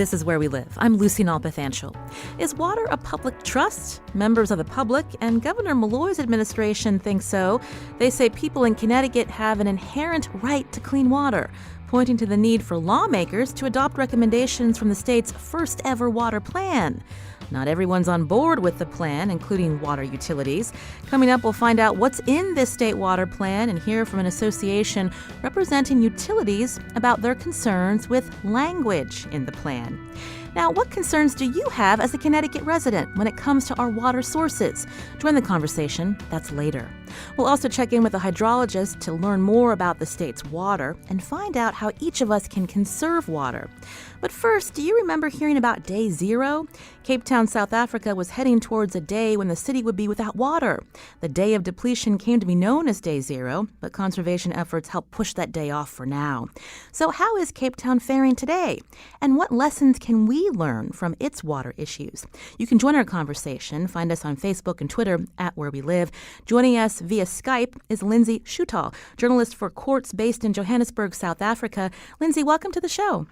This is Where We Live. I'm Lucy Nalpathanchel. Is water a public trust? Members of the public and Governor Malloy's administration think so. They say people in Connecticut have an inherent right to clean water, pointing to the need for lawmakers to adopt recommendations from the state's first ever water plan. Not everyone's on board with the plan, including water utilities. Coming up, we'll find out what's in this state water plan and hear from an association representing utilities about their concerns with language in the plan. Now, what concerns do you have as a Connecticut resident when it comes to our water sources? Join the conversation. That's later. We'll also check in with a hydrologist to learn more about the state's water and find out how each of us can conserve water. But first, do you remember hearing about Day Zero? Cape Town, South Africa was heading towards a day when the city would be without water. The day of depletion came to be known as Day Zero, but conservation efforts helped push that day off for now. So how is Cape Town faring today? And what lessons can we learn from its water issues? You can join our conversation. Find us on Facebook and Twitter at Where We Live. Joining us via Skype is Lindsay Schuthal, journalist for Quartz based in Johannesburg, South Africa. Lindsay, welcome to the show.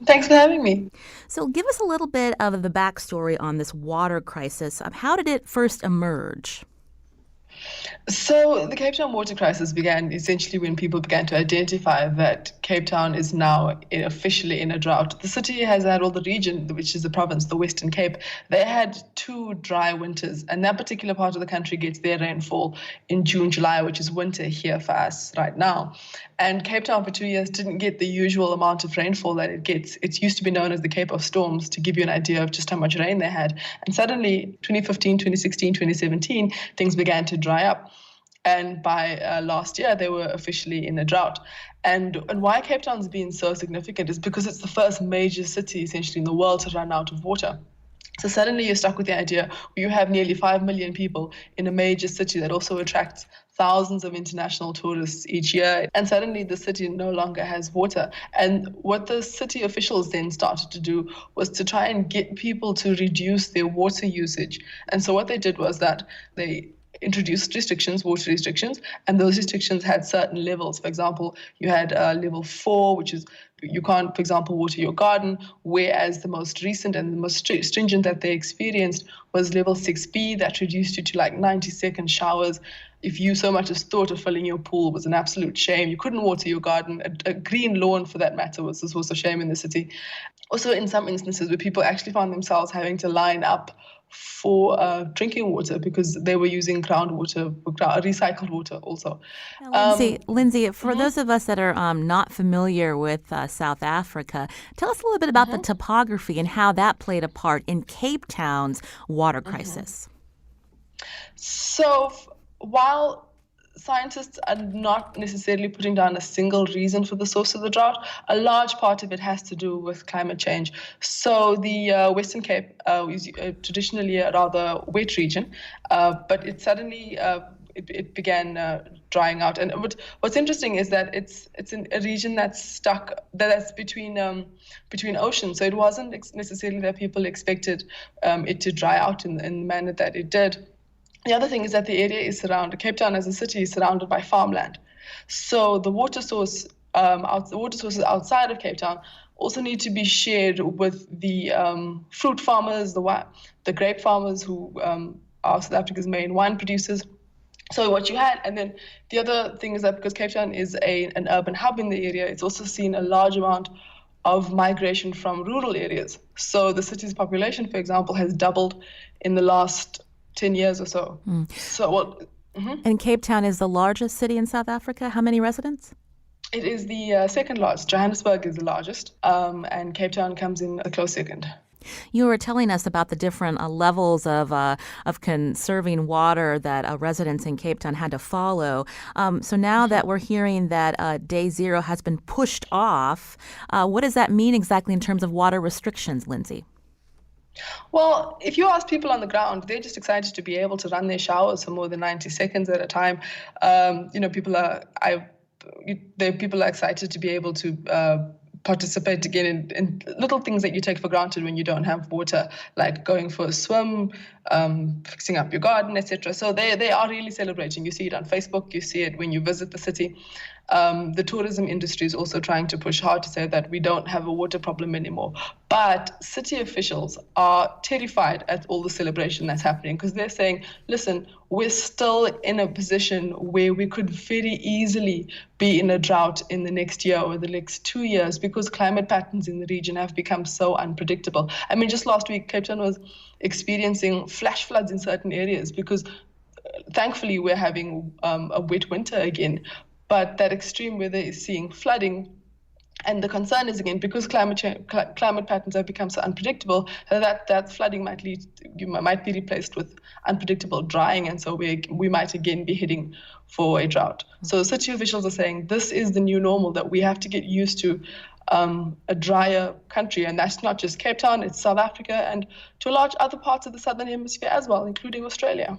Thanks for having me. So give us a little bit of the backstory on this water crisis. How did it first emerge? So the Cape Town water crisis began essentially when people began to identify that Cape Town is now officially in a drought. The city has had, all the region, which is the province, the Western Cape, they had 2 dry winters, and that particular part of the country gets their rainfall in June, July, which is winter here for us right now. And Cape Town for 2 years didn't get the usual amount of rainfall that it gets. It used to be known as the Cape of Storms, to give you an idea of just how much rain they had. And suddenly, 2015, 2016, 2017, things began to dry up. And by last year, they were officially in a drought. And why Cape Town's been so significant is because it's the first major city, essentially, in the world to run out of water. So suddenly you're stuck with the idea where you have nearly 5 million people in a major city that also attracts thousands of international tourists each year. And suddenly the city no longer has water. And what the city officials then started to do was to try and get people to reduce their water usage. And so what they did was that they introduced restrictions, water restrictions, and those restrictions had certain levels. For example, you had level 4, which is you can't, for example, water your garden, whereas the most recent and the most stringent that they experienced was level 6B, that reduced you to like 90-second showers. If you so much as thought of filling your pool, was an absolute shame. You couldn't water your garden. A green lawn, for that matter, was a source of shame in the city. Also, in some instances where people actually found themselves having to line up for drinking water because they were using groundwater, recycled water also. Now, Lindsay, for those of us that are not familiar with South Africa, tell us a little bit about the topography and how that played a part in Cape Town's water crisis. So while scientists are not necessarily putting down a single reason for the source of the drought, a large part of it has to do with climate change. So the Western Cape is traditionally a rather wet region, but it suddenly it began drying out. And what's interesting is that it's in a region that's stuck, that's between oceans. So it wasn't necessarily that people expected it to dry out in the manner that it did. The other thing is that the area is surrounded, Cape Town as a city is surrounded by farmland. So the water sources outside of Cape Town also need to be shared with the fruit farmers, the grape farmers who are South Africa's main wine producers. So what you had, and then the other thing is that because Cape Town is an urban hub in the area, it's also seen a large amount of migration from rural areas. So the city's population, for example, has doubled in the last 10 years or so. So And Cape Town is the largest city in South Africa. How many residents? It is the second largest. Johannesburg is the largest, and Cape Town comes in a close second. You were telling us about the different levels of conserving water that residents in Cape Town had to follow. So now that we're hearing that Day Zero has been pushed off, what does that mean exactly in terms of water restrictions, Lindsay? Well, if you ask people on the ground, they're just excited to be able to run their showers for more than 90 seconds at a time. People are excited to be able to participate again in little things that you take for granted when you don't have water, like going for a swim, fixing up your garden, etc. So they are really celebrating. You see it on Facebook, you see it when you visit the city. The tourism industry is also trying to push hard to say that we don't have a water problem anymore. But city officials are terrified at all the celebration that's happening because they're saying, listen, we're still in a position where we could very easily be in a drought in the next year or the next 2 years because climate patterns in the region have become so unpredictable. I mean, just last week, Cape Town was experiencing flash floods in certain areas because thankfully we're having a wet winter again, but that extreme weather is seeing flooding. And the concern is, again, because climate patterns have become so unpredictable, that flooding might be replaced with unpredictable drying, and so we might again be heading for a drought. So city officials are saying this is the new normal, that we have to get used to a drier country, and that's not just Cape Town, it's South Africa and to a large other parts of the Southern Hemisphere as well, including Australia.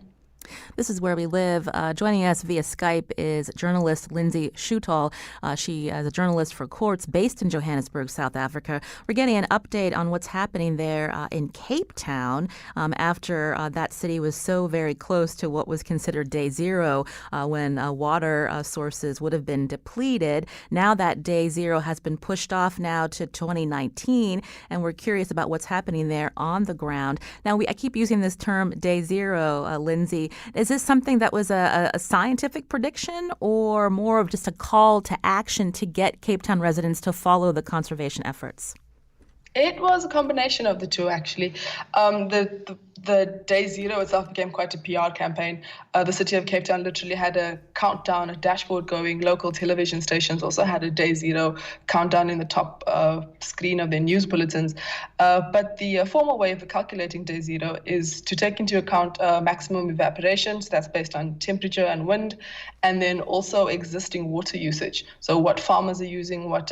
This is Where We Live. Joining us via Skype is journalist Lindsay Schutal. She is a journalist for Quartz based in Johannesburg, South Africa. We're getting an update on what's happening there in Cape Town after that city was so very close to what was considered day zero when water sources would have been depleted. Now that day zero has been pushed off now to 2019, and we're curious about what's happening there on the ground. Now, I keep using this term day zero, Lindsay. Is this something that was a scientific prediction or more of just a call to action to get Cape Town residents to follow the conservation efforts? It was a combination of the two, actually. The day zero itself became quite a PR campaign. The city of Cape Town literally had a countdown, a dashboard going. Local television stations also had a day zero countdown in the top screen of their news bulletins. But the formal way of calculating day zero is to take into account maximum evaporation. So that's based on temperature and wind, and then also existing water usage. So what farmers are using, what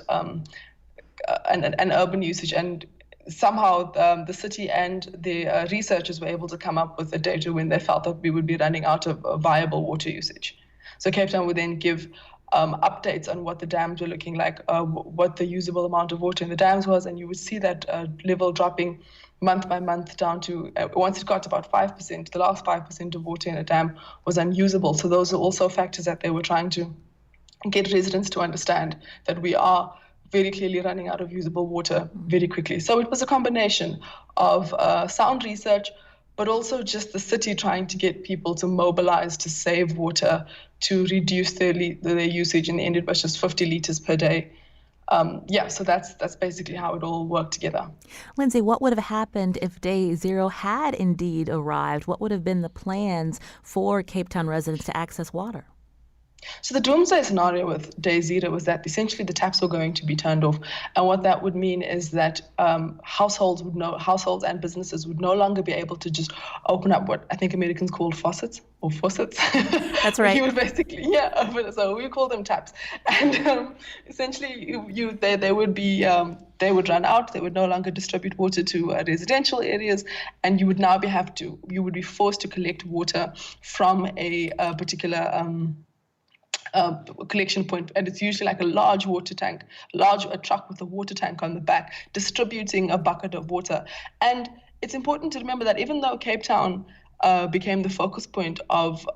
and urban usage, and somehow the city and the researchers were able to come up with the data when they felt that we would be running out of viable water usage. So Cape Town would then give updates on what the dams were looking like, what the usable amount of water in the dams was, and you would see that level dropping month by month down to, once it got to about 5%, the last 5% of water in a dam was unusable. So those are also factors that they were trying to get residents to understand, that we are very clearly running out of usable water very quickly. So it was a combination of sound research, but also just the city trying to get people to mobilize to save water, to reduce their usage. In the end, it was just 50 liters per day. So that's basically how it all worked together. Lindsay, what would have happened if day zero had indeed arrived? What would have been the plans for Cape Town residents to access water? So the doomsday scenario with day zero was that essentially the taps were going to be turned off. And what that would mean is that households and businesses would no longer be able to just open up what I think Americans call faucets. That's right. You would basically, so we call them taps. And essentially they would run out. They would no longer distribute water to residential areas, and you would now be forced to collect water from a particular collection point, and it's usually like a large water tank, a truck with a water tank on the back, distributing a bucket of water. And it's important to remember that even though Cape Town became the focus point of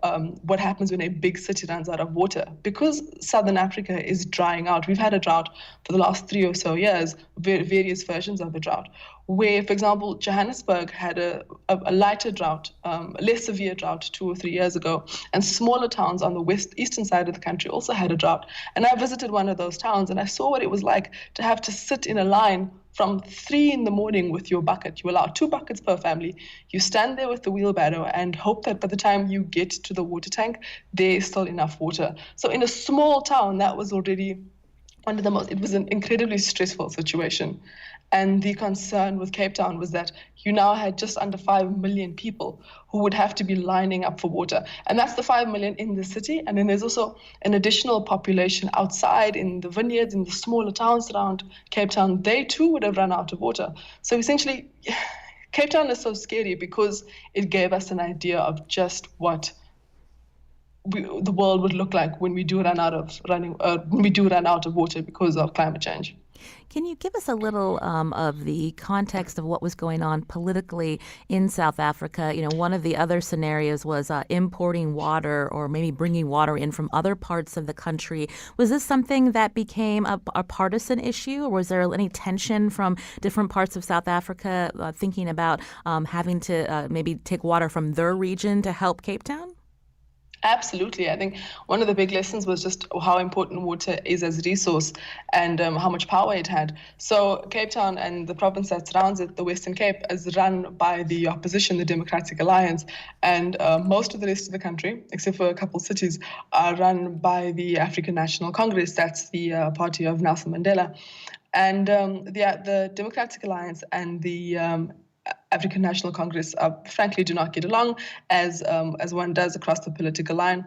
what happens when a big city runs out of water, because Southern Africa is drying out. We've had a drought for the last 3 or so years, various versions of a drought, where, for example, Johannesburg had a lighter drought, a less severe drought 2 or 3 years ago, and smaller towns on the eastern side of the country also had a drought. And I visited one of those towns, and I saw what it was like to have to sit in a line from 3 a.m. with your bucket. You allow 2 buckets per family. You stand there with the wheelbarrow and hope that by the time you get to the water tank, there's still enough water. So in a small town, that was already it was an incredibly stressful situation. And the concern with Cape Town was that you now had just under 5 million people who would have to be lining up for water. And that's the 5 million in the city. And then there's also an additional population outside in the vineyards, in the smaller towns around Cape Town. They too would have run out of water. So essentially, Cape Town is so scary because it gave us an idea of just what the world would look like when we do run out of water because of climate change. Can you give us a little of the context of what was going on politically in South Africa? You know, one of the other scenarios was importing water or maybe bringing water in from other parts of the country. Was this something that became a partisan issue, or was there any tension from different parts of South Africa thinking about having to maybe take water from their region to help Cape Town? Absolutely. I think one of the big lessons was just how important water is as a resource and how much power it had. So Cape Town and the province that surrounds it, the Western Cape, is run by the opposition, the Democratic Alliance. And most of the rest of the country, except for a couple of cities, are run by the African National Congress. That's the party of Nelson Mandela. And the Democratic Alliance and the African National Congress frankly do not get along as one does across the political line.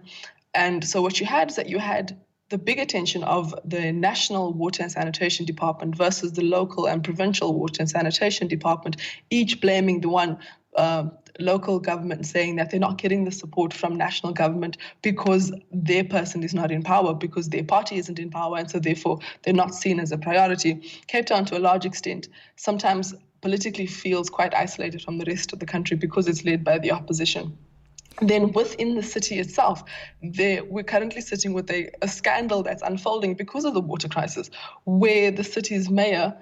And so what you had is that you had the big attention of the National Water and Sanitation Department versus the local and provincial Water and Sanitation Department, each blaming the one local government, saying that they're not getting the support from national government because their person is not in power, because their party isn't in power, and so therefore they're not seen as a priority. Cape Town, to a large extent, sometimes politically feels quite isolated from the rest of the country because it's led by the opposition. Then within the city itself, we're currently sitting with a scandal that's unfolding because of the water crisis, where the city's mayor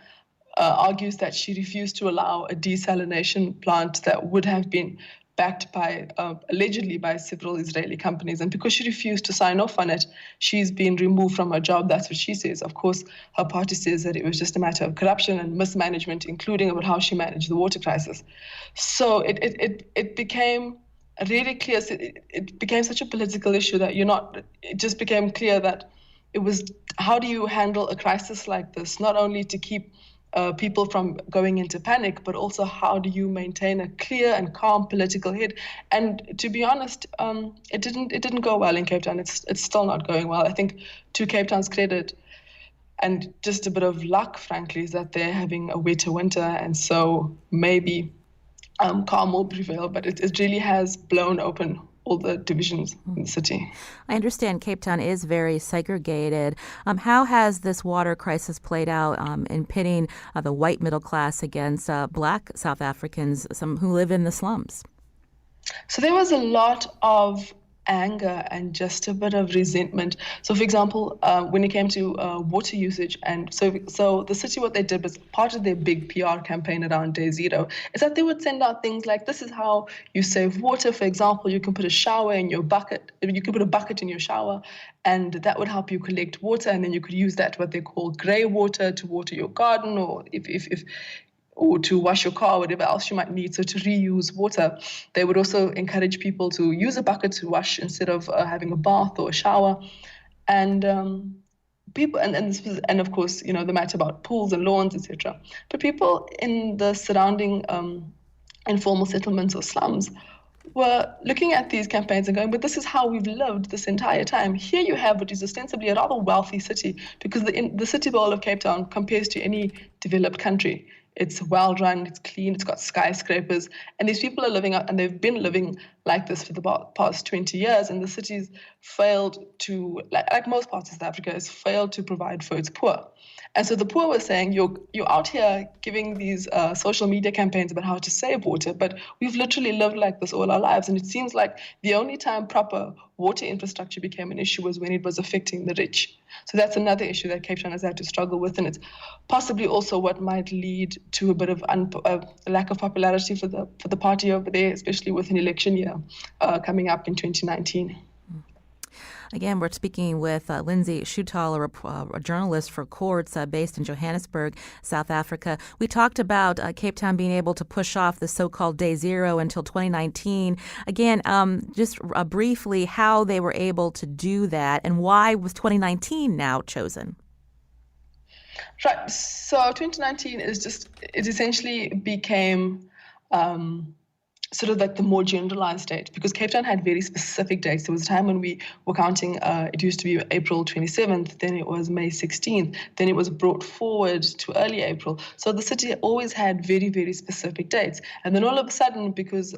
argues that she refused to allow a desalination plant that would have been backed by, allegedly by several Israeli companies. And because she refused to sign off on it, she's been removed from her job. That's what she says. Of course, her party says that it was just a matter of corruption and mismanagement, including about how she managed the water crisis. So it became really clear. It became such a political issue that it just became clear that it was, how do you handle a crisis like this, not only to keep people from going into panic, but also how do you maintain a clear and calm political head? And to be honest, it didn't go well in Cape Town. It's still not going well. I think, to Cape Town's credit, and just a bit of luck, frankly, is that they're having a wetter winter, and so maybe calm will prevail. But it really has blown open all the divisions in the city. I understand Cape Town is very segregated. How has this water crisis played out in pitting the white middle class against Black South Africans, some who live in the slums? So there was a lot of anger and just a bit of resentment. So, for example, when it came to water usage, and so the city, what they did was, part of their big PR campaign around Day Zero is that they would send out things like, this is how you save water. For example, you can put a shower in your bucket. You can put a bucket in your shower, and that would help you collect water, and then you could use that, what they call grey water, to water your garden, or or to wash your car, whatever else you might need. So to reuse water. They would also encourage people to use a bucket to wash instead of having a bath or a shower. And people, and of course, the matter about pools and lawns, etc. But people in the surrounding informal settlements or slums were looking at these campaigns and going, but this is how we've lived this entire time. Here you have what is ostensibly a rather wealthy city, because the city bowl of Cape Town compares to any developed country. It's well run, it's clean, it's got skyscrapers, and these people are living out, and they've been living like this for the past 20 years, and the city's failed to, like most parts of South Africa, has failed to provide for its poor. And so the poor were saying, you're out here giving these social media campaigns about how to save water, but we've literally lived like this all our lives. And it seems like the only time proper water infrastructure became an issue was when it was affecting the rich. So that's another issue that Cape Town has had to struggle with, and it's possibly also what might lead to a bit of lack of popularity for the party over there, especially with an election year coming up in 2019. Again, we're speaking with Lindsay Schutal, a journalist for Quartz based in Johannesburg, South Africa. We talked about Cape Town being able to push off the so-called Day Zero until 2019. Again, just briefly, how they were able to do that, and why was 2019 now chosen? Right. So 2019 it essentially became sort of like the more generalized date, because Cape Town had very specific dates. There was a time when we were counting, it used to be April 27th, then it was May 16th, then it was brought forward to early April. So the city always had very, very specific dates. And then all of a sudden, because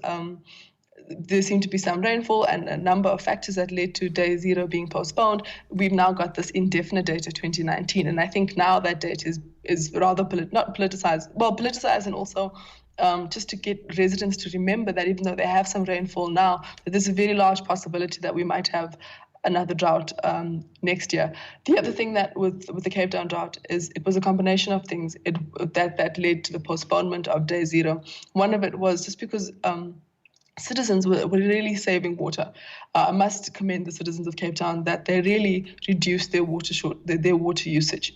there seemed to be some rainfall and a number of factors that led to Day Zero being postponed, we've now got this indefinite date of 2019. And I think now that date is is rather not politicized, well, politicized, and also just to get residents to remember that even though they have some rainfall now, that there's a very large possibility that we might have another drought next year. The other thing that with the Cape Town drought is it was a combination of things that led to the postponement of day zero. One of it was just because citizens were really saving water. I must commend the citizens of Cape Town that they really reduced their water usage.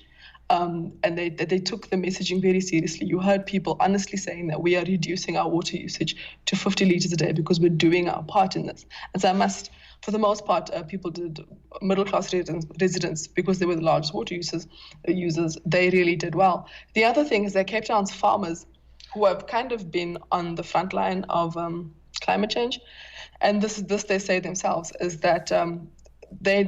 And they took the messaging very seriously. You heard people honestly saying that we are reducing our water usage to 50 litres a day because we're doing our part in this. And so for the most part, people did, middle-class residents, because they were the largest water users, they really did well. The other thing is that Cape Town's farmers, who have kind of been on the front line of climate change, and this they say themselves, is that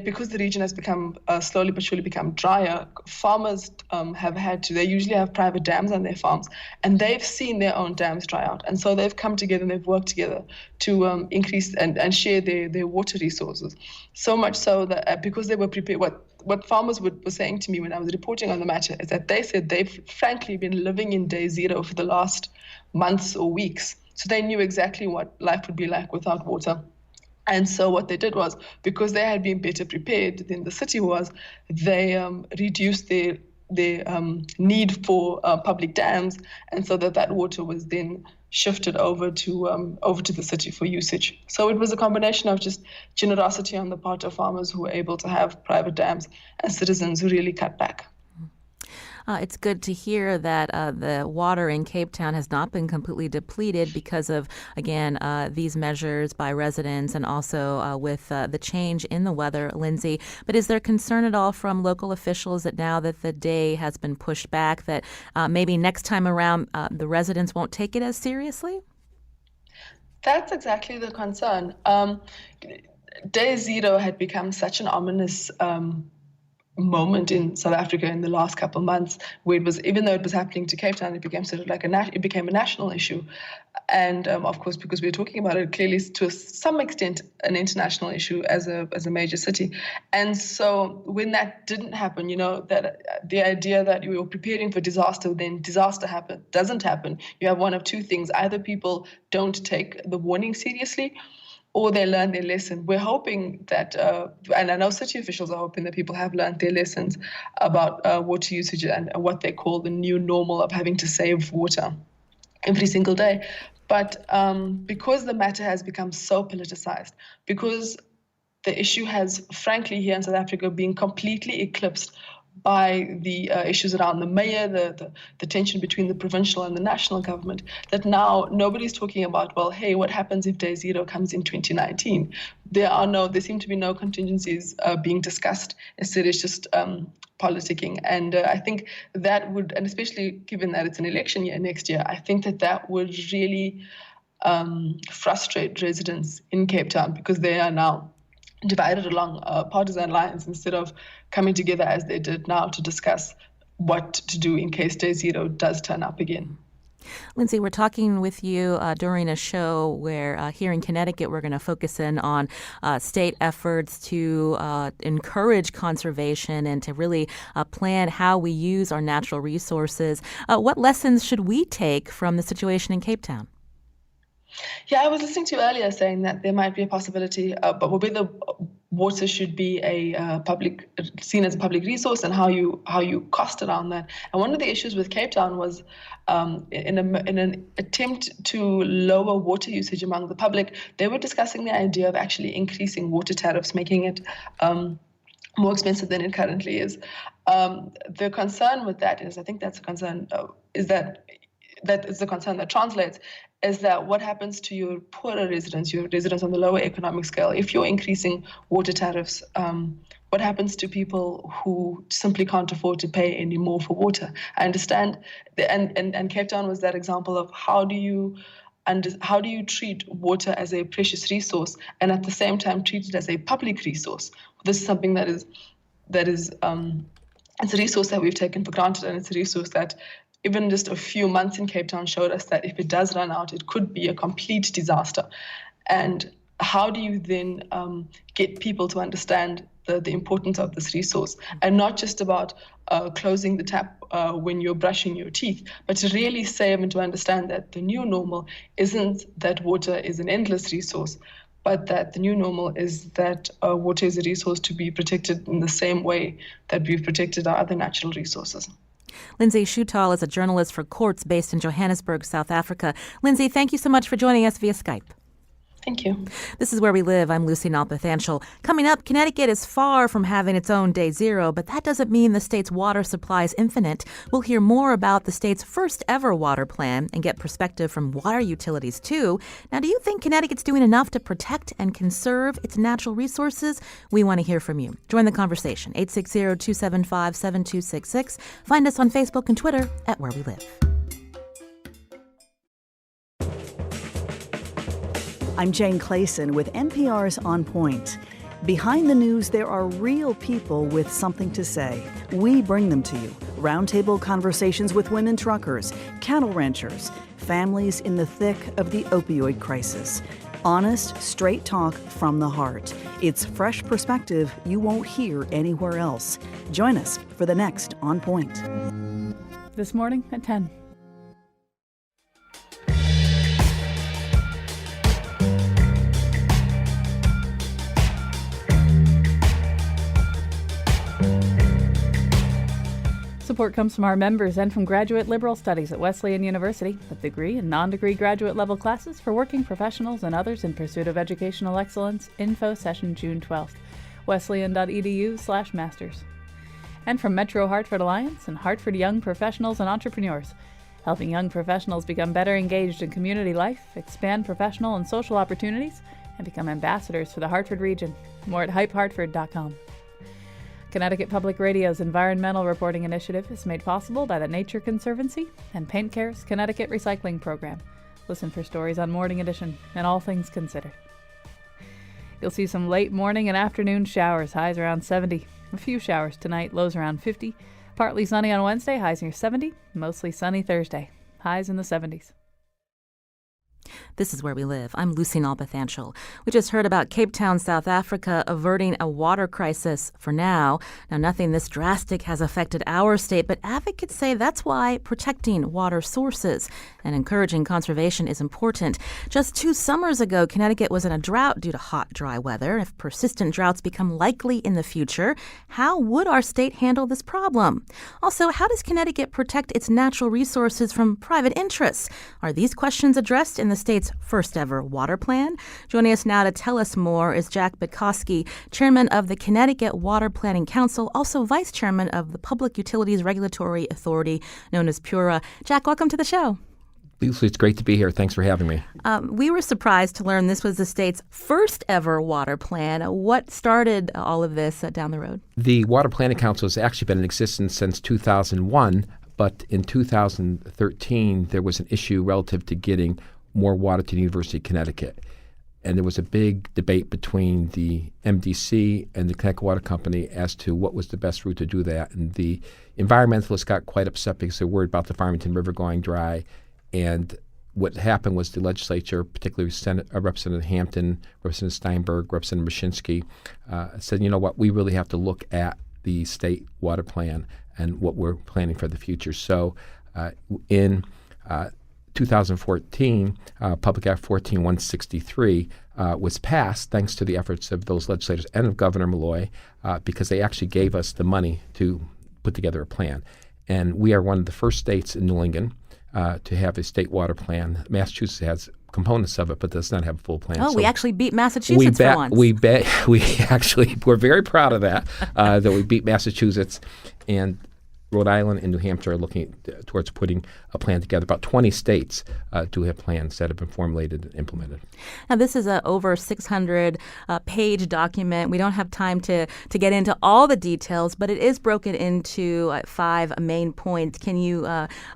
because the region has become slowly but surely become drier, farmers they usually have private dams on their farms, and they've seen their own dams dry out, and so they've come together and they've worked together to increase and share their water resources. So much so that because they were prepared, what farmers were saying to me when I was reporting on the matter is that they said they've frankly been living in day zero for the last months or weeks, so they knew exactly what life would be like without water. And so what they did was, because they had been better prepared than the city was, they reduced their need for public dams, and so that water was then shifted over to the city for usage. So it was a combination of just generosity on the part of farmers who were able to have private dams and citizens who really cut back. It's good to hear that the water in Cape Town has not been completely depleted because of, again, these measures by residents and also with the change in the weather, Lindsay. But is there concern at all from local officials that now that the day has been pushed back, that maybe next time around the residents won't take it as seriously? That's exactly the concern. Day zero had become such an ominous moment in South Africa in the last couple of months, where it was, even though it was happening to Cape Town, it became sort of like it became a national issue, and of course, because we were talking about it, clearly to some extent an international issue as a major city. And so when that didn't happen, that the idea that you were preparing for disaster, then disaster doesn't happen. You have one of two things: either people don't take the warning seriously, or they learn their lesson. We're hoping that, and I know city officials are hoping that people have learned their lessons about water usage and what they call the new normal of having to save water every single day. But because the matter has become so politicized, because the issue has, frankly, here in South Africa, been completely eclipsed by the issues around the mayor, the tension between the provincial and the national government, that now nobody's talking about, well, hey, what happens if day zero comes in 2019? There seem to be no contingencies being discussed. Instead, it's just politicking. And I think that would, and especially given that it's an election year next year, I think that would really frustrate residents in Cape Town, because they are now divided along partisan lines instead of coming together as they did now to discuss what to do in case day zero does turn up again. Lindsay, we're talking with you during a show where here in Connecticut we're going to focus in on state efforts to encourage conservation and to really plan how we use our natural resources. What lessons should we take from the situation in Cape Town? Yeah, I was listening to you earlier saying that there might be a possibility, but whether water should be seen as a public resource, and how you cost around that. And one of the issues with Cape Town was in an attempt to lower water usage among the public, they were discussing the idea of actually increasing water tariffs, making it more expensive than it currently is. The concern with that is, I think that's a concern, that is the concern that translates, is that what happens to your poorer residents, your residents on the lower economic scale, if you're increasing water tariffs, what happens to people who simply can't afford to pay any more for water? I understand, and Cape Town was that example of how do you treat water as a precious resource and at the same time treat it as a public resource? This is something that is it's a resource that we've taken for granted, and it's a resource that even just a few months in Cape Town showed us that if it does run out, it could be a complete disaster. And how do you then get people to understand the importance of this resource, and not just about closing the tap when you're brushing your teeth, but to really save and to understand that the new normal isn't that water is an endless resource, but that the new normal is that water is a resource to be protected in the same way that we've protected our other natural resources. Lindsay Schutal is a journalist for Quartz based in Johannesburg, South Africa. Lindsay, thank you so much for joining us via Skype. Thank you. This is Where We Live. I'm Lucy Nalpathanchel. Coming up, Connecticut is far from having its own day zero, but that doesn't mean the state's water supply is infinite. We'll hear more about the state's first ever water plan and get perspective from water utilities, too. Now, do you think Connecticut's doing enough to protect and conserve its natural resources? We want to hear from you. Join the conversation, 860-275-7266. Find us on Facebook and Twitter at Where We Live. I'm Jane Clayson with NPR's On Point. Behind the news, there are real people with something to say. We bring them to you. Roundtable conversations with women truckers, cattle ranchers, families in the thick of the opioid crisis. Honest, straight talk from the heart. It's fresh perspective you won't hear anywhere else. Join us for the next On Point. This morning at 10. Support comes from our members and from graduate liberal studies at Wesleyan University, with degree and non-degree graduate level classes for working professionals and others in pursuit of educational excellence. Info session June 12th. Wesleyan.edu/masters. And from Metro Hartford Alliance and Hartford Young Professionals and Entrepreneurs, helping young professionals become better engaged in community life, expand professional and social opportunities, and become ambassadors for the Hartford region. More at hypehartford.com. Connecticut Public Radio's environmental reporting initiative is made possible by the Nature Conservancy and Paint Care's Connecticut Recycling Program. Listen for stories on Morning Edition and All Things Considered. You'll see some late morning and afternoon showers, highs around 70. A few showers tonight, lows around 50. Partly sunny on Wednesday, highs near 70. Mostly sunny Thursday, highs in the 70s. This is Where We Live. I'm Lucy Nalpathanchel. We just heard about Cape Town, South Africa, averting a water crisis for now. Now, nothing this drastic has affected our state, but advocates say that's why protecting water sources and encouraging conservation is important. Just 2 summers ago, Connecticut was in a drought due to hot, dry weather. If persistent droughts become likely in the future, how would our state handle this problem? Also, how does Connecticut protect its natural resources from private interests? Are these questions addressed in the state's first ever water plan? Joining us now to tell us more is Jack Bukowski, chairman of the Connecticut Water Planning Council, also vice chairman of the Public Utilities Regulatory Authority, known as PURA. Jack, welcome to the show. Lucy, it's great to be here. Thanks for having me. We were surprised to learn this was the state's first ever water plan. What started all of this down the road? The Water Planning Council has actually been in existence since 2001, but in 2013 there was an issue relative to getting more water to the University of Connecticut. And there was a big debate between the MDC and the Connecticut Water Company as to what was the best route to do that. And the environmentalists got quite upset because they're worried about the Farmington River going dry. And what happened was the legislature, particularly Representative Hampton, Representative Steinberg, Representative Mashinsky, said, you know what, we really have to look at the state water plan and what we're planning for the future. So in 2014, Public Act 14163 was passed thanks to the efforts of those legislators and of Governor Malloy because they actually gave us the money to put together a plan. And we are one of the first states in New England to have a state water plan. Massachusetts has components of it, but does not have a full plan. Oh, so we actually beat Massachusetts for once. We're very proud of that, that we beat Massachusetts. And Rhode Island and New Hampshire are looking towards putting a plan together. About 20 states do have plans that have been formulated and implemented. Now, this is a over 600-page document. We don't have time to get into all the details, but it is broken into 5 main points. Can you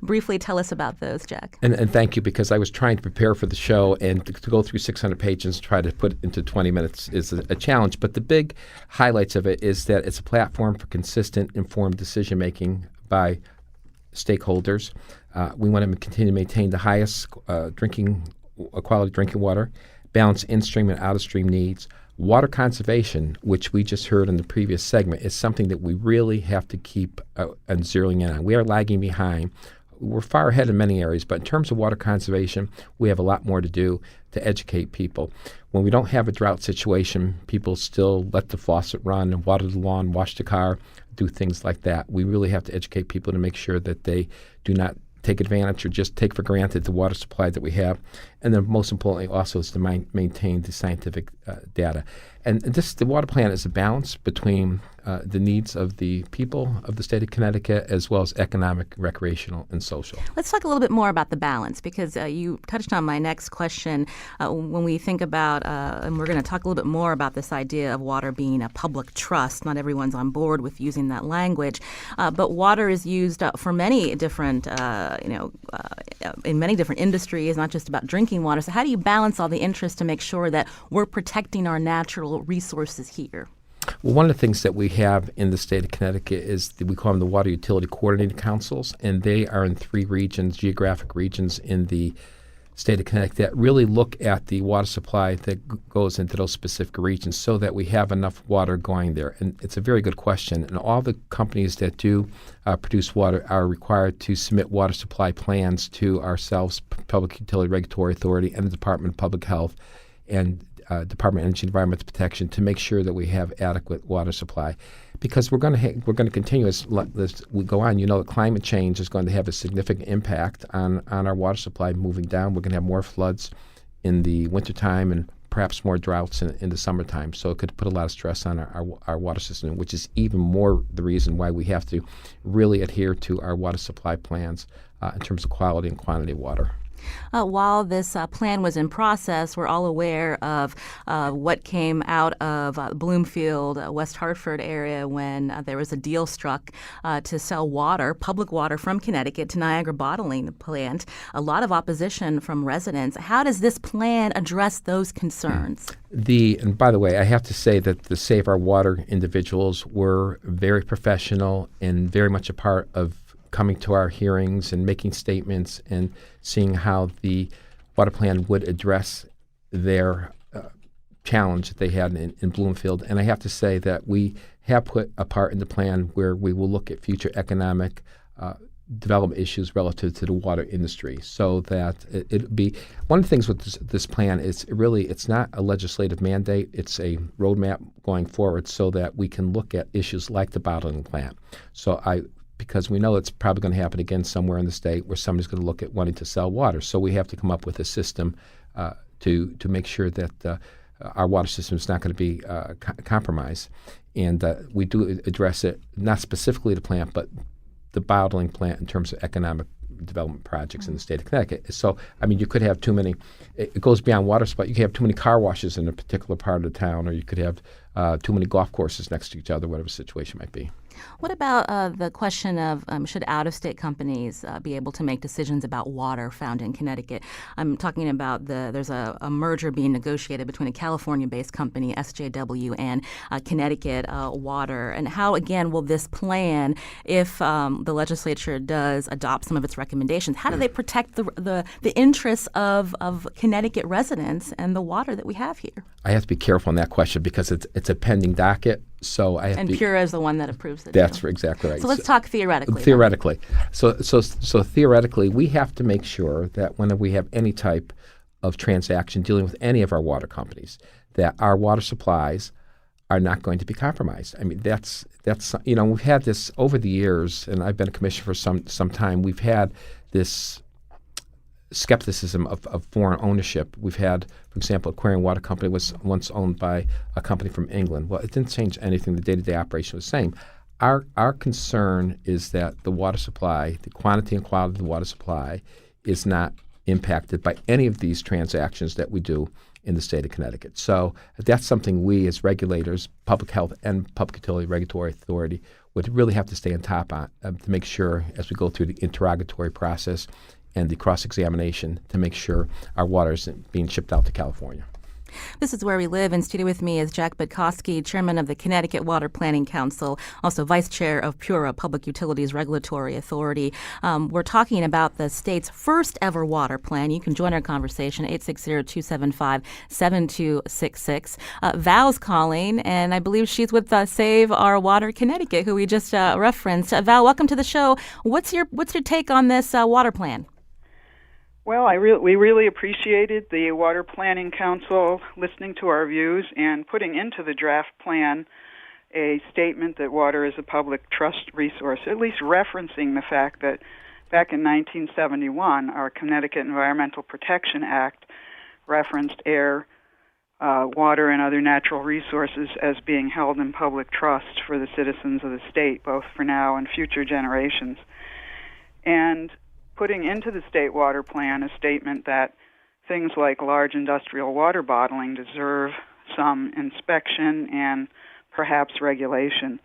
briefly tell us about those, Jack? And thank you, because I was trying to prepare for the show, and to go through 600 pages and try to put it into 20 minutes is a challenge. But the big highlights of it is that it's a platform for consistent, informed decision-making by stakeholders. We want to continue to maintain the highest quality drinking water, balance in-stream and out-of-stream needs, Water conservation, which we just heard in the previous segment, is something that we really have to keep and zeroing in on. We are lagging behind. We're far ahead in many areas, but in terms of water conservation, we have a lot more to do to educate people. When we don't have a drought situation, people still let the faucet run and water the lawn, wash the car, do things like that. We really have to educate people to make sure that they do not take advantage or just take for granted the water supply that we have. And then most importantly also is to maintain the scientific data. And the water plan is a balance between the needs of the people of the state of Connecticut as well as economic, recreational, and social. Let's talk a little bit more about the balance, because you touched on my next question. When we think about, and we're going to talk a little bit more about this idea of water being a public trust. Not everyone's on board with using that language, but water is used for many different, in many different industries, not just about drinking water. So how do you balance all the interests to make sure that we're protecting our natural resources here? Well, one of the things that we have in the state of Connecticut is we call them the Water Utility Coordinating Councils, and they are in 3 regions, geographic regions in the state of Connecticut that really look at the water supply that goes into those specific regions so that we have enough water going there. And it's a very good question. And all the companies that do produce water are required to submit water supply plans to ourselves, Public Utility Regulatory Authority, and the Department of Public Health and Department of Energy and Environmental Protection to make sure that we have adequate water supply, because we're going to continue as we go on. You know, that climate change is going to have a significant impact on our water supply moving down. We're going to have more floods in the wintertime and perhaps more droughts in the summertime. So it could put a lot of stress on our water system, which is even more the reason why we have to really adhere to our water supply plans in terms of quality and quantity of water. While this plan was in process, we're all aware of what came out of Bloomfield, West Hartford area when there was a deal struck to sell water, public water from Connecticut to Niagara Bottling Plant. A lot of opposition from residents. How does this plan address those concerns? And by the way, I have to say that the Save Our Water individuals were very professional and very much a part of coming to our hearings and making statements and seeing how the water plan would address their challenge that they had in Bloomfield. And I have to say that we have put a part in the plan where we will look at future economic development issues relative to the water industry, so that it'll be one of the things with this plan is it's not a legislative mandate. It's a roadmap going forward so that we can look at issues like the bottling plant. Because we know it's probably going to happen again somewhere in the state where somebody's going to look at wanting to sell water. So we have to come up with a system to make sure that our water system is not going to be compromised. And we do address it, not specifically the plant, but the bottling plant in terms of economic development projects in the state of Connecticut. So, I mean, you could have too many, it goes beyond water supply. You could have too many car washes in a particular part of the town, or you could have too many golf courses next to each other, whatever the situation might be. What about the question of should out-of-state companies be able to make decisions about water found in Connecticut? I'm talking about there's a merger being negotiated between a California-based company, SJW, and Connecticut Water. And how, again, will this plan, if the legislature does adopt some of its recommendations, how do they protect the interests of Connecticut residents and the water that we have here? I have to be careful on that question because it's a pending docket. So I have and Pura is the one that approves the That's deal. exactly right. So let's talk theoretically. Theoretically. So theoretically, we have to make sure that when we have any type of transaction dealing with any of our water companies, that our water supplies are not going to be compromised. I mean, that's we've had this over the years, and I've been a commissioner for some time. We've had this skepticism of foreign ownership. We've had, for example, Aquarian Water Company was once owned by a company from England. Well, it didn't change anything. The day-to-day operation was the same. Our concern is that the water supply, the quantity and quality of the water supply, is not impacted by any of these transactions that we do in the state of Connecticut. So that's something we as regulators, public health and Public Utility Regulatory Authority, would really have to stay on top on to make sure as we go through the interrogatory process and the cross-examination to make sure our water isn't being shipped out to California. This is Where We Live. In studio with me is Jack Budkowski, chairman of the Connecticut Water Planning Council, also vice chair of PURA, Public Utilities Regulatory Authority. We're talking about the state's first ever water plan. You can join our conversation, 860-275-7266. Val's calling, and I believe she's with Save Our Water Connecticut, who we just referenced. Val, welcome to the show. What's your take on this water plan? Well, we really appreciated the Water Planning Council listening to our views and putting into the draft plan a statement that water is a public trust resource, at least referencing the fact that back in 1971, our Connecticut Environmental Protection Act referenced air, water, and other natural resources as being held in public trust for the citizens of the state, both for now and future generations. And putting into the state water plan a statement that things like large industrial water bottling deserve some inspection and perhaps regulation.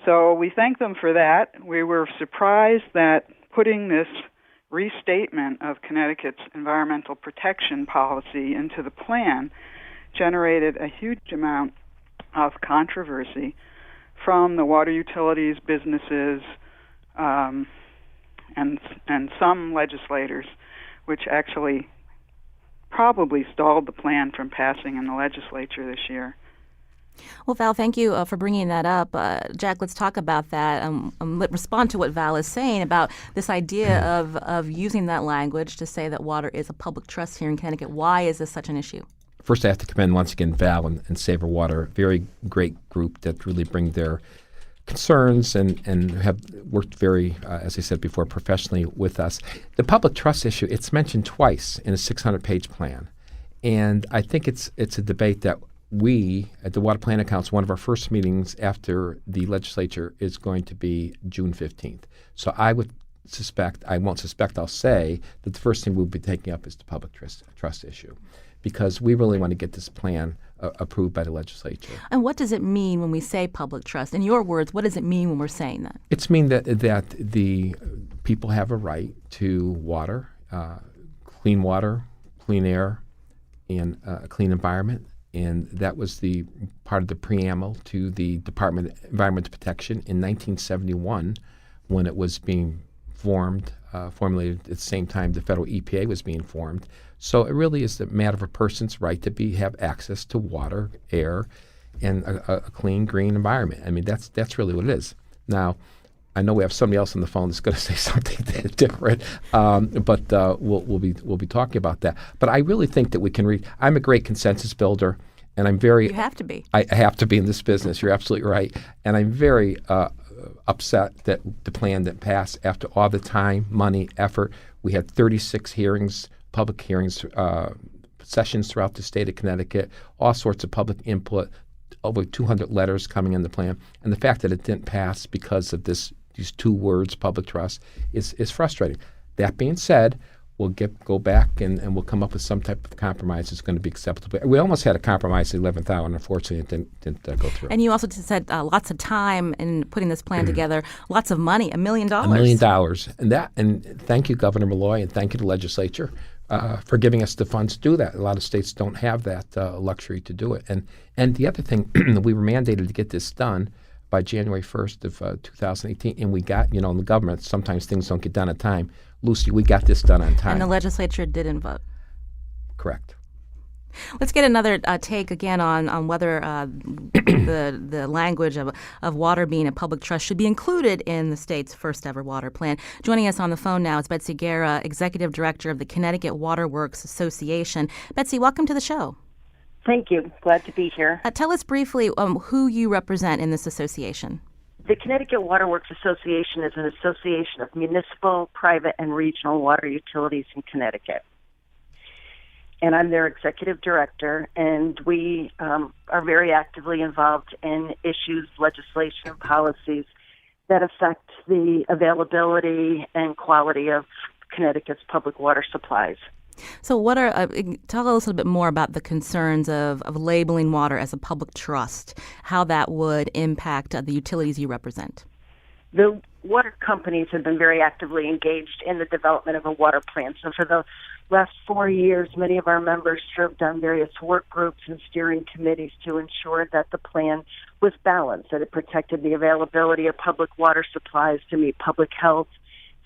So we thank them for that. We were surprised that putting this restatement of Connecticut's environmental protection policy into the plan generated a huge amount of controversy from the water utilities, businesses, and some legislators, which actually probably stalled the plan from passing in the legislature this year. Well, Val, thank you for bringing that up. Jack, let's talk about that. Respond to what Val is saying about this idea of using that language to say that water is a public trust here in Connecticut. Why is this such an issue? First, I have to commend once again Val and Save Our Water, very great group that really bring their concerns and have worked very, as I said before, professionally with us. The public trust issue, it's mentioned twice in a 600-page plan. And I think it's a debate that we, at the Water Planning Council, one of our first meetings after the legislature is going to be June 15th. So I would suspect, I'll say that the first thing we'll be taking up is the public trust issue, because we really want to get this plan approved by the legislature. And what does it mean when we say public trust? In your words, what does it mean when we're saying that? It's mean that the people have a right to water, clean air, and a clean environment. And that was the part of the preamble to the Department of Environmental Protection in 1971 when it was being formulated at the same time the federal EPA was being formed. So it really is a matter of a person's right to have access to water, air, and a clean, green environment. I mean, that's really what it is. Now, I know we have somebody else on the phone that's going to say something different, but we'll be talking about that. But I really think that we can read. I'm a great consensus builder, and I'm very. You have to be. I have to be in this business. You're absolutely right, and I'm very upset that the plan didn't pass after all the time, money, effort. We had 36 hearings, public hearings, sessions throughout the state of Connecticut, all sorts of public input, over 200 letters coming in the plan, and the fact that it didn't pass because of these two words, public trust, is frustrating. That being said, we'll go back and we'll come up with some type of compromise that's going to be acceptable. We almost had a compromise at the 11th hour, and unfortunately it didn't go through. And you also said lots of time in putting this plan together, lots of money, $1 million. $1 million. And thank you, Governor Malloy, and thank you to the legislature for giving us the funds to do that. A lot of states don't have that luxury to do it. And the other thing, we were mandated to get this done by January 1st of 2018, and we got, in the government, sometimes things don't get done on time. Lucy, we got this done on time. And the legislature didn't vote. Correct. Let's get another take again on whether the language of water being a public trust should be included in the state's first ever water plan. Joining us on the phone now is Betsy Guerra, Executive Director of the Connecticut Water Works Association. Betsy, welcome to the show. Thank you. Glad to be here. Tell us briefly who you represent in this association. The Connecticut Water Works Association is an association of municipal, private, and regional water utilities in Connecticut. And I'm their executive director, and we are very actively involved in issues, legislation, and policies that affect the availability and quality of Connecticut's public water supplies. So tell us a little bit more about the concerns of labeling water as a public trust, how that would impact the utilities you represent. The water companies have been very actively engaged in the development of a water plan. So for the last 4 years, many of our members served on various work groups and steering committees to ensure that the plan was balanced, that it protected the availability of public water supplies to meet public health,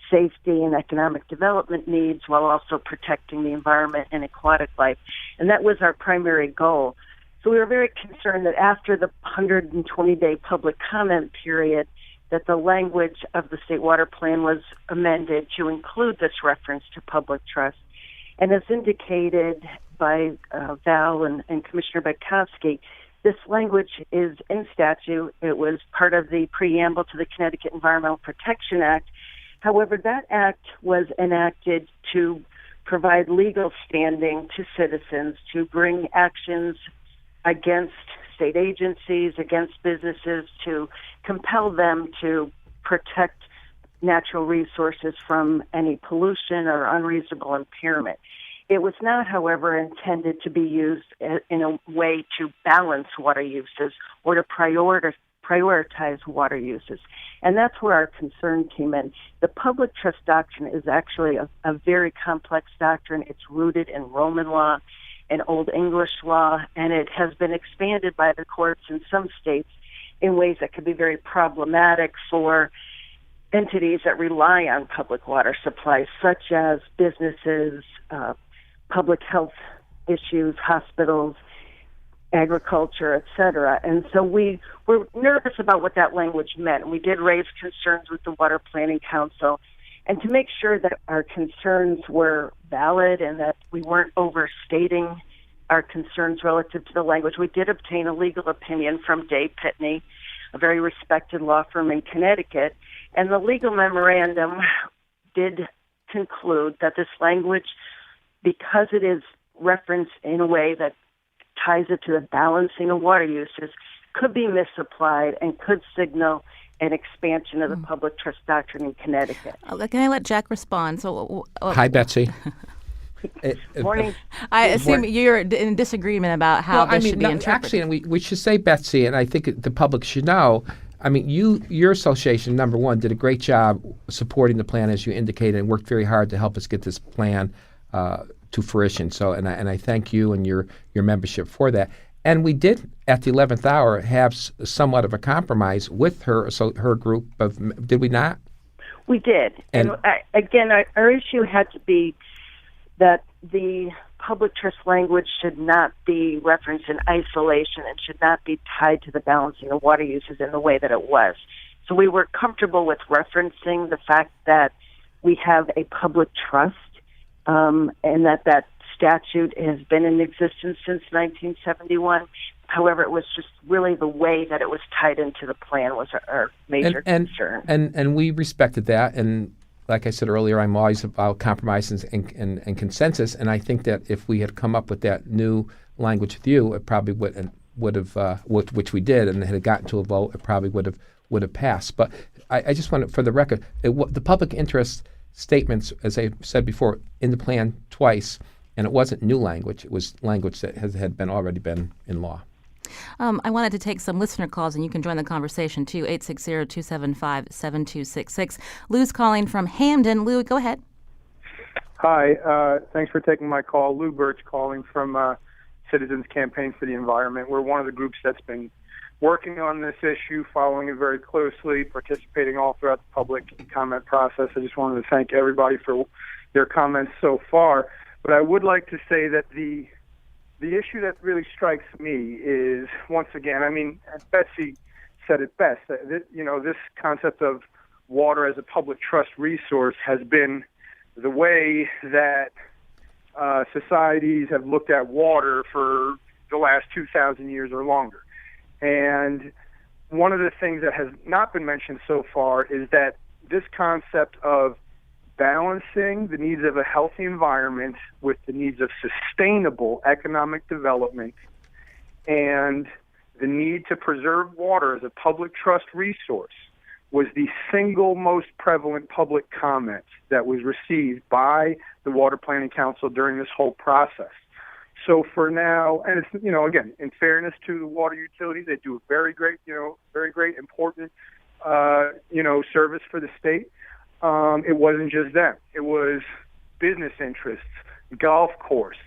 safety, and economic development needs, while also protecting the environment and aquatic life. And that was our primary goal. So we were very concerned that after the 120-day public comment period, that the language of the State Water Plan was amended to include this reference to public trust. And as indicated by Val and Commissioner Betkowski, this language is in statute. It was part of the preamble to the Connecticut Environmental Protection Act. However, that act was enacted to provide legal standing to citizens to bring actions against state agencies, against businesses, to compel them to protect natural resources from any pollution or unreasonable impairment. It was not, however, intended to be used in a way to balance water uses or to prioritize water uses. And that's where our concern came in. The public trust doctrine is actually a very complex doctrine. It's rooted in Roman law and Old English law, and it has been expanded by the courts in some states in ways that could be very problematic for entities that rely on public water supplies, such as businesses, public health issues, hospitals, agriculture, etc. And so we were nervous about what that language meant. We did raise concerns with the Water Planning Council. And to make sure that our concerns were valid and that we weren't overstating our concerns relative to the language, we did obtain a legal opinion from Dave Pitney, a very respected law firm in Connecticut. And the legal memorandum did conclude that this language, because it is referenced in a way that ties it to the balancing of water uses, could be misapplied and could signal an expansion of the public trust doctrine in Connecticut. Can I let Jack respond? So, Hi, Betsy. Morning. I assume you're in disagreement about how this should be interpreted. Actually, and we should say, Betsy, and I think the public should know, I mean, your association, number one, did a great job supporting the plan, as you indicated, and worked very hard to help us get this plan to fruition. So, and I thank you and your membership for that. And we did, at the 11th hour, have somewhat of a compromise with her, so her group of, did we not? We did. And again, our issue had to be that the public trust language should not be referenced in isolation and should not be tied to the balancing of water uses in the way that it was. So we were comfortable with referencing the fact that we have a public trust and that statute has been in existence since 1971. However, it was just really the way that it was tied into the plan was our major concern. And we respected that. And like I said earlier, I'm always about compromises and consensus. And I think that if we had come up with that new language with you, it probably would have, which we did, and had gotten to a vote, it probably would have passed. But I just want to, for the record, the public interest statements, as I said before, in the plan twice. And it wasn't new language. It was language that had already been in law. I wanted to take some listener calls, and you can join the conversation, too, 860-275-7266. Lou's calling from Hamden. Lou, go ahead. Hi. Thanks for taking my call. Lou Birch calling from Citizens Campaign for the Environment. We're one of the groups that's been working on this issue, following it very closely, participating all throughout the public comment process. I just wanted to thank everybody for their comments so far. But I would like to say that the issue that really strikes me is, once again, I mean, Betsy said it best. This concept of water as a public trust resource has been the way that societies have looked at water for the last 2,000 years or longer. And one of the things that has not been mentioned so far is that this concept of balancing the needs of a healthy environment with the needs of sustainable economic development and the need to preserve water as a public trust resource was the single most prevalent public comment that was received by the Water Planning Council during this whole process. So for now, and it's, again, in fairness to the water utilities, they do a very great, important service for the state. It wasn't just them. It was business interests, golf course,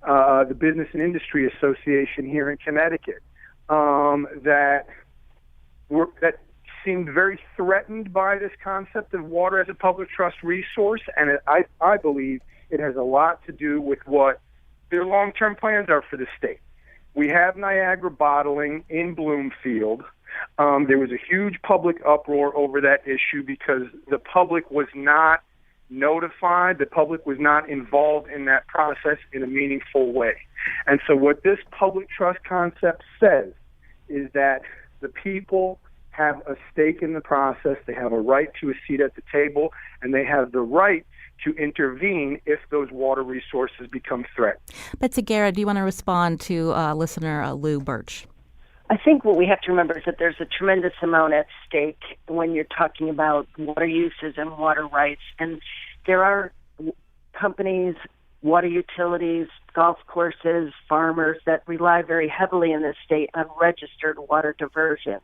the Business and Industry Association here in Connecticut, that seemed very threatened by this concept of water as a public trust resource, and I believe it has a lot to do with what their long-term plans are for the state. We have Niagara Bottling in Bloomfield. There was a huge public uproar over that issue because the public was not notified, the public was not involved in that process in a meaningful way. And so what this public trust concept says is that the people have a stake in the process, they have a right to a seat at the table, and they have the right to intervene if those water resources become threatened. Betsy Guerra, do you want to respond to listener Lou Birch? I think what we have to remember is that there's a tremendous amount at stake when you're talking about water uses and water rights. And there are companies, water utilities, golf courses, farmers that rely very heavily in this state on registered water diversions.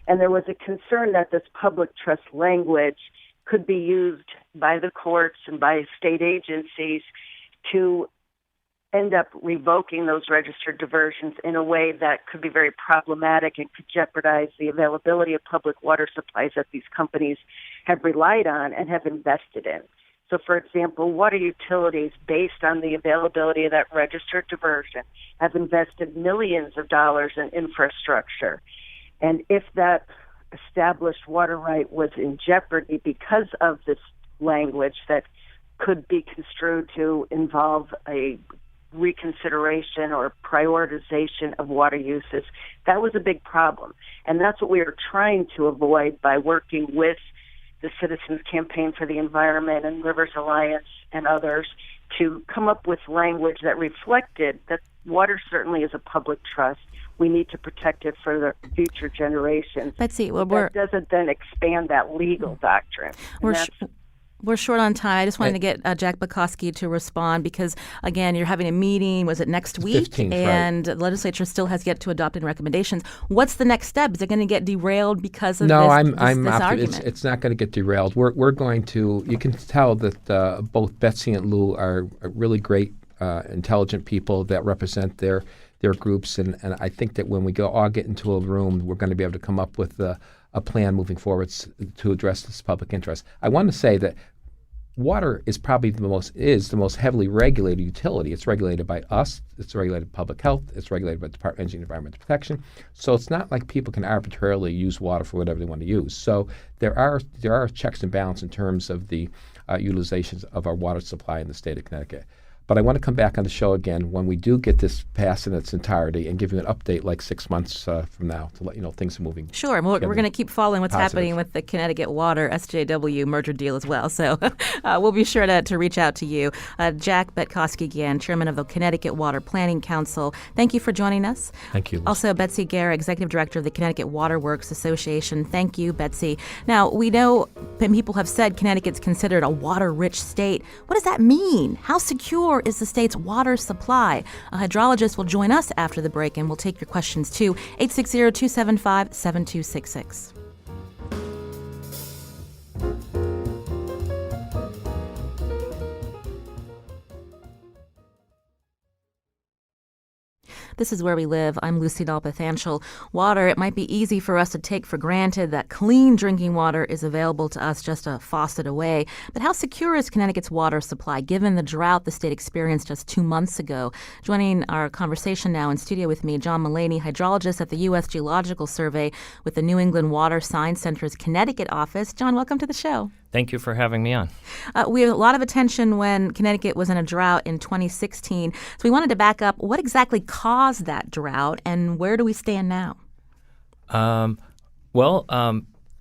And there was a concern that this public trust language could be used by the courts and by state agencies to end up revoking those registered diversions in a way that could be very problematic and could jeopardize the availability of public water supplies that these companies have relied on and have invested in. So, for example, water utilities, based on the availability of that registered diversion, have invested millions of dollars in infrastructure. And if that established water right was in jeopardy because of this language that could be construed to involve a reconsideration or prioritization of water uses, that was a big problem. And that's what we are trying to avoid by working with the Citizens Campaign for the Environment and Rivers Alliance and others to come up with language that reflected that water certainly is a public trust. We need to protect it for the future generations. Betsy, that doesn't then expand that legal doctrine. We're short on time. I just wanted to get Jack Bukowski to respond because, again, you're having a meeting, was it next week? 15th, and the legislature still has yet to adopt any recommendations. What's the next step? Is it going to get derailed because of this argument? It's not going to get derailed. We're going to, you can tell that both Betsy and Lou are really great, intelligent people that represent their groups. And I think that when we all get into a room, we're going to be able to come up with a plan moving forward to address this public interest. I want to say that water is probably the most heavily regulated utility. It's regulated by us. It's regulated by public health. It's regulated by the Department of Energy and Environmental Protection. So it's not like people can arbitrarily use water for whatever they want to use. So there are checks and balances in terms of the utilizations of our water supply in the state of Connecticut. But I want to come back on the show again when we do get this passed in its entirety and give you an update like 6 months from now to let you know things are moving. Sure. We're going to keep following what's happening with the Connecticut Water SJW merger deal as well. So we'll be sure to reach out to you. Jack Bukowski again, chairman of the Connecticut Water Planning Council. Thank you for joining us. Thank you, Liz. Also, Betsy Guerra, executive director of the Connecticut Water Works Association. Thank you, Betsy. Now, we know people have said Connecticut's considered a water-rich state. What does that mean? How secure is the state's water supply? A hydrologist will join us after the break, and we'll take your questions too. 860-275-7266. This is Where We Live. I'm Lucy Dalpathanchel. Water, it might be easy for us to take for granted that clean drinking water is available to us just a faucet away. But how secure is Connecticut's water supply, given the drought the state experienced just 2 months ago? Joining our conversation now in studio with me, John Mullaney, hydrologist at the U.S. Geological Survey with the New England Water Science Center's Connecticut office. John, welcome to the show. Thank you for having me on. We had a lot of attention when Connecticut was in a drought in 2016. So we wanted to back up. What exactly caused that drought, and where do we stand now? I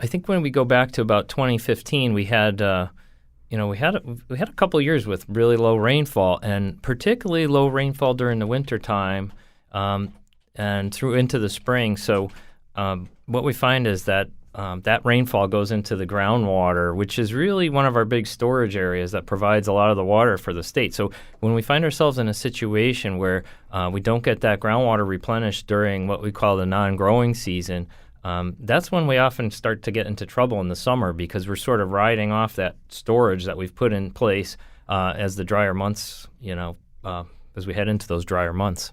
think when we go back to about 2015, we had a couple of years with really low rainfall, and particularly low rainfall during the winter time and through into the spring. So what we find is that that rainfall goes into the groundwater, which is really one of our big storage areas that provides a lot of the water for the state. So when we find ourselves in a situation where we don't get that groundwater replenished during what we call the non-growing season, that's when we often start to get into trouble in the summer because we're sort of riding off that storage that we've put in place as the drier months, as we head into those drier months.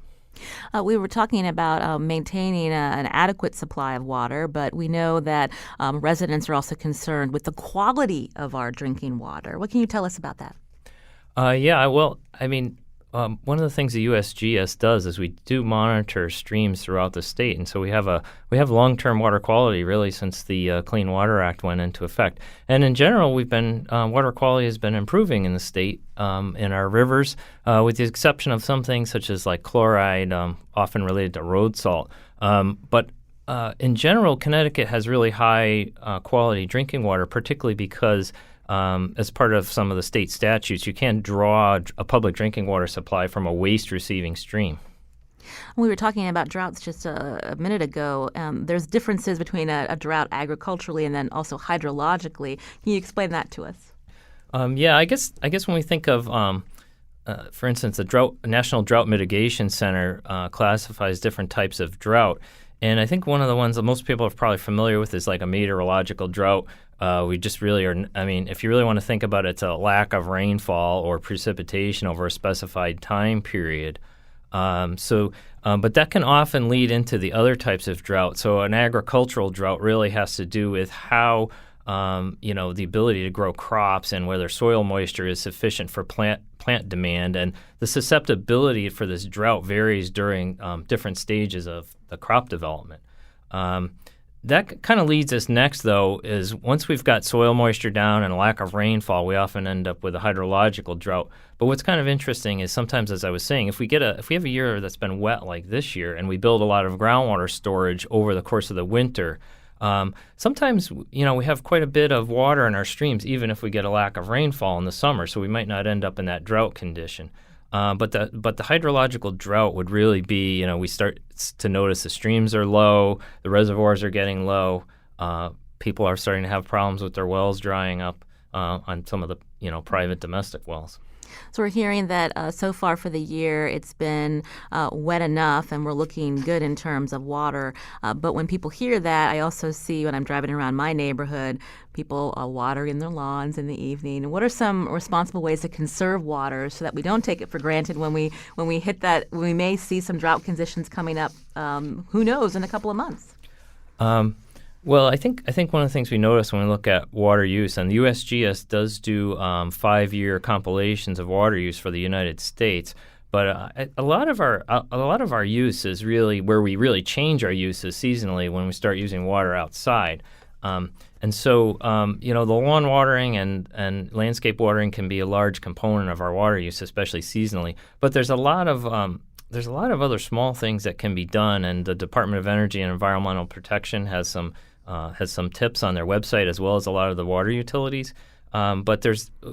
We were talking about maintaining an adequate supply of water, but we know that residents are also concerned with the quality of our drinking water. What can you tell us about that? One of the things the USGS does is we do monitor streams throughout the state, and so we have long-term water quality really since the Clean Water Act went into effect. And in general, water quality has been improving in the state in our rivers, with the exception of some things such as like chloride, often related to road salt. But in general, Connecticut has really high quality drinking water, particularly because as part of some of the state statutes, you can't draw a public drinking water supply from a waste-receiving stream. We were talking about droughts just a minute ago. There's differences between a drought agriculturally and then also hydrologically. Can you explain that to us? I guess when we think of, for instance, the National Drought Mitigation Center classifies different types of drought. And I think one of the ones that most people are probably familiar with is like a meteorological drought. We just really are, if you really want to think about it, it's a lack of rainfall or precipitation over a specified time period. But that can often lead into the other types of drought. So an agricultural drought really has to do with how, the ability to grow crops and whether soil moisture is sufficient for plant demand. And the susceptibility for this drought varies during different stages of the crop development. That kind of leads us next, though, is once we've got soil moisture down and a lack of rainfall, we often end up with a hydrological drought. But what's kind of interesting is sometimes, as I was saying, if we have a year that's been wet like this year and we build a lot of groundwater storage over the course of the winter, sometimes we have quite a bit of water in our streams, even if we get a lack of rainfall in the summer. So we might not end up in that drought condition. But the hydrological drought would really be, we start to notice the streams are low, the reservoirs are getting low, people are starting to have problems with their wells drying up on some of the, private domestic wells. So we're hearing that so far for the year it's been wet enough and we're looking good in terms of water. But when people hear that, I also see when I'm driving around my neighborhood, people watering their lawns in the evening. What are some responsible ways to conserve water so that we don't take it for granted when we hit that, when we may see some drought conditions coming up, who knows, in a couple of months? Well, I think one of the things we notice when we look at water use, and the USGS does do 5-year compilations of water use for the United States, but a lot of our use is really where we really change our uses seasonally when we start using water outside. And so, the lawn watering and landscape watering can be a large component of our water use, especially seasonally. But there's a lot of other small things that can be done, and the Department of Energy and Environmental Protection has some tips on their website, as well as a lot of the water utilities. But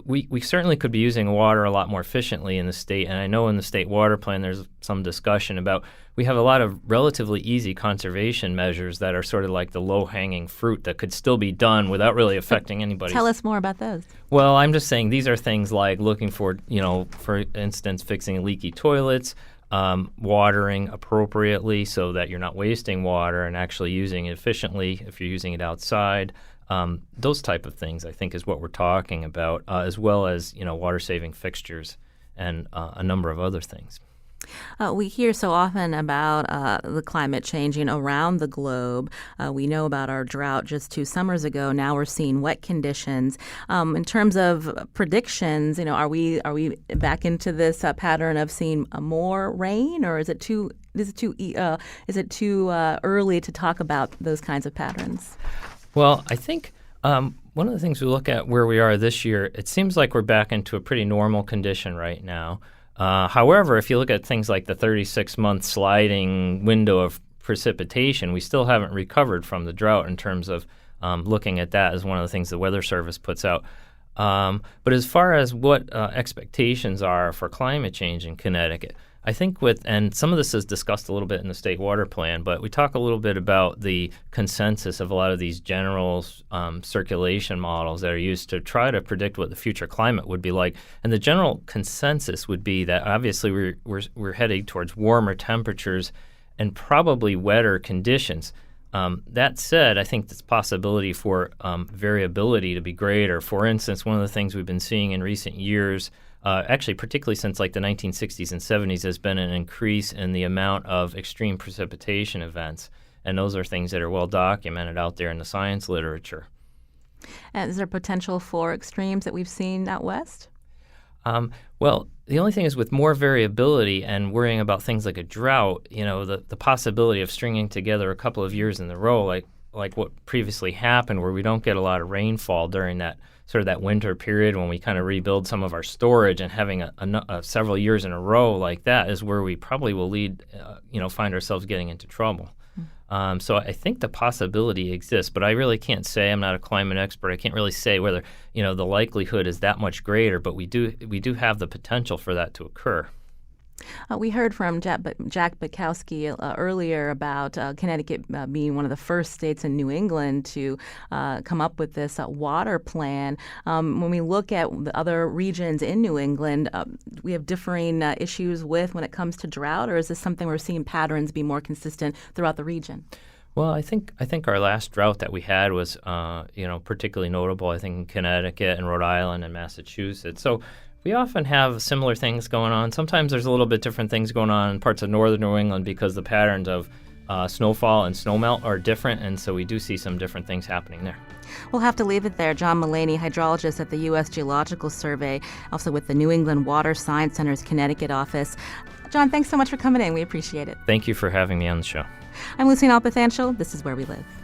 we certainly could be using water a lot more efficiently in the state. And I know in the state water plan there's some discussion about we have a lot of relatively easy conservation measures that are sort of like the low-hanging fruit that could still be done without really affecting anybody. Tell us more about those. Well, I'm just saying these are things like looking for, for instance, fixing leaky toilets, watering appropriately so that you're not wasting water and actually using it efficiently if you're using it outside. Those type of things, I think, is what we're talking about, as well as, water-saving fixtures and a number of other things. We hear so often about the climate changing around the globe. We know about our drought just 2 summers ago. Now we're seeing wet conditions. In terms of predictions, are we back into this pattern of seeing more rain, or is it too early to talk about those kinds of patterns? Well, I think one of the things we look at where we are this year, it seems like we're back into a pretty normal condition right now. However, if you look at things like the 36-month sliding window of precipitation, we still haven't recovered from the drought in terms of looking at that as one of the things the Weather Service puts out. But as far as what expectations are for climate change in Connecticut, I think and some of this is discussed a little bit in the state water plan, but we talk a little bit about the consensus of a lot of these general circulation models that are used to try to predict what the future climate would be like. And the general consensus would be that obviously we're heading towards warmer temperatures and probably wetter conditions. That said, I think this possibility for variability to be greater. For instance, one of the things we've been seeing in recent years, actually particularly since like the 1960s and 70s, has been an increase in the amount of extreme precipitation events. And those are things that are well documented out there in the science literature. And is there potential for extremes that we've seen out west? Well, the only thing is with more variability and worrying about things like a drought, the possibility of stringing together a couple of years in a row, like what previously happened, where we don't get a lot of rainfall during that sort of that winter period when we kind of rebuild some of our storage, and having several years in a row like that is where we probably will find ourselves getting into trouble. So I think the possibility exists, but I really can't say. I'm not a climate expert. I can't really say whether the likelihood is that much greater, but we do have the potential for that to occur. We heard from Jack Bukowski earlier about Connecticut being one of the first states in New England to come up with this water plan. When we look at the other regions in New England, we have differing issues with when it comes to drought, or is this something we're seeing patterns be more consistent throughout the region? Well, I think our last drought that we had was particularly notable. I think in Connecticut and Rhode Island and Massachusetts. So we often have similar things going on. Sometimes there's a little bit different things going on in parts of northern New England because the patterns of snowfall and snowmelt are different, and so we do see some different things happening there. We'll have to leave it there. John Mullaney, hydrologist at the U.S. Geological Survey, also with the New England Water Science Center's Connecticut office. John, thanks so much for coming in. We appreciate it. Thank you for having me on the show. I'm Lucy Nalpathanchel. This is Where We Live.